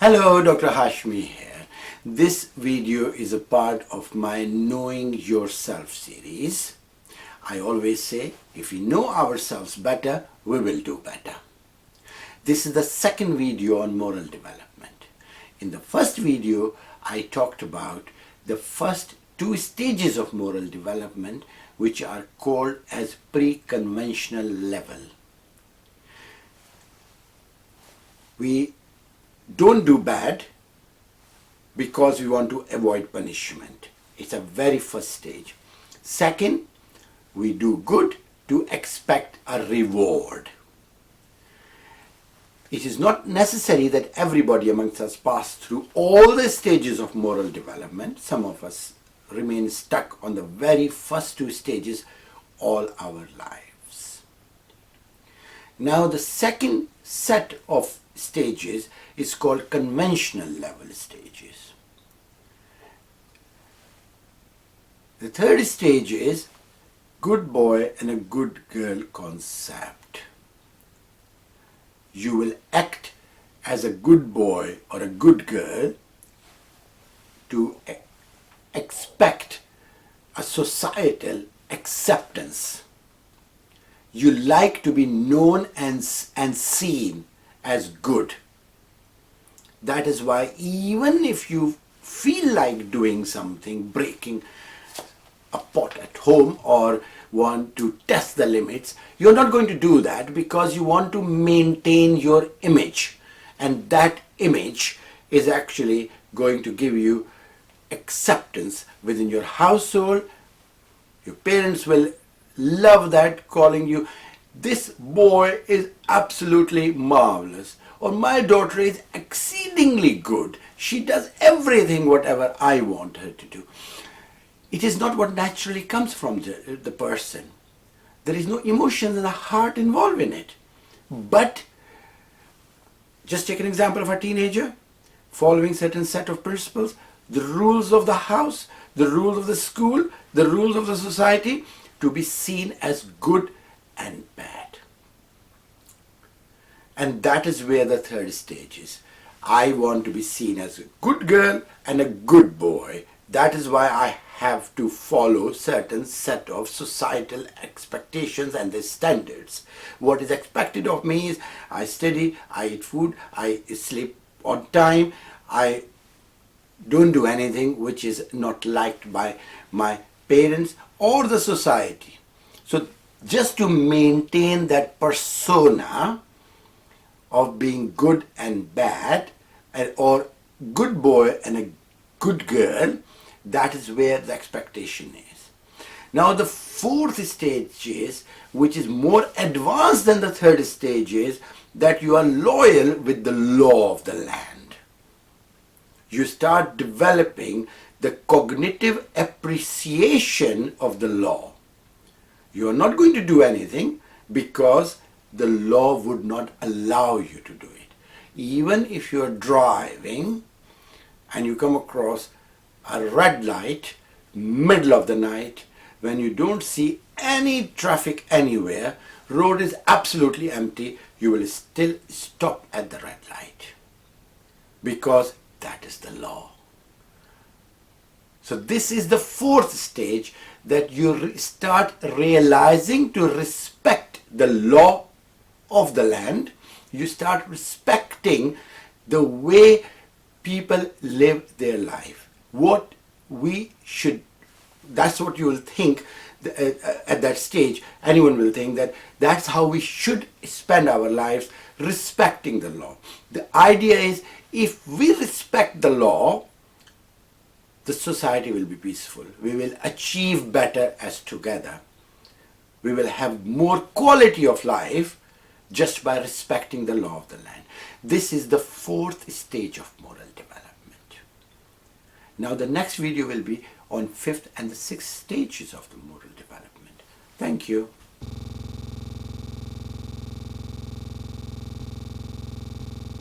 Hello, Dr. Hashmi here. This video is a part of my Knowing Yourself series. I always say, if we know ourselves better, we will do better. This is the second video on moral development. In the first video, I talked about the first two stages of moral development, which are called as pre-conventional level. We don't do bad because we want to avoid punishment. It's a very first stage. Second, we do good to expect a reward. It is not necessary that everybody amongst us pass through all the stages of moral development. Some of us remain stuck on the very first two stages all our lives. Now the second set of stages is called conventional level stages. The third stage is good boy and a good girl concept. You will act as a good boy or a good girl to expect a societal acceptance. You like to be known and seen as good. That is why even if you feel like doing something, breaking a pot at home or want to test the limits, you're not going to do that because you want to maintain your image. And that image is actually going to give you acceptance within your household. Your parents will love that, calling you, this boy is absolutely marvelous, or my daughter is exceedingly good. She does everything whatever I want her to do. It is not what naturally comes from the person. There is no emotion and a heart involved in it. But just take an example of a teenager following certain set of principles, the rules of the house, the rules of the school, the rules of the society, to be seen as good and bad. And that is where the third stage is. I want to be seen as a good girl and a good boy. That is why I have to follow certain set of societal expectations and the standards. What is expected of me is I study, I eat food, I sleep on time, I don't do anything which is not liked by my parents or the society. So just to maintain that persona of being good and bad, or good boy and a good girl, that is where the expectation is. Now the fourth stage is, which is more advanced than the third stage, is that you are loyal with the law of the land. You start developing the cognitive appreciation of the law. You are not going to do anything because the law would not allow you to do it. Even if you are driving and you come across a red light, middle of the night, when you don't see any traffic anywhere, road is absolutely empty, you will still stop at the red light because that is the law. So this is the fourth stage, that you start realizing to respect the law of the land. You start respecting the way people live their life. What we should, that's what you will think at that stage. Anyone will think that that's how we should spend our lives, respecting the law. The idea is, if we respect the law, the society will be peaceful. We will achieve better as together. We will have more quality of life just by respecting the law of the land. This is the fourth stage of moral development. Now the next video will be on fifth and the sixth stages of the moral development. Thank you.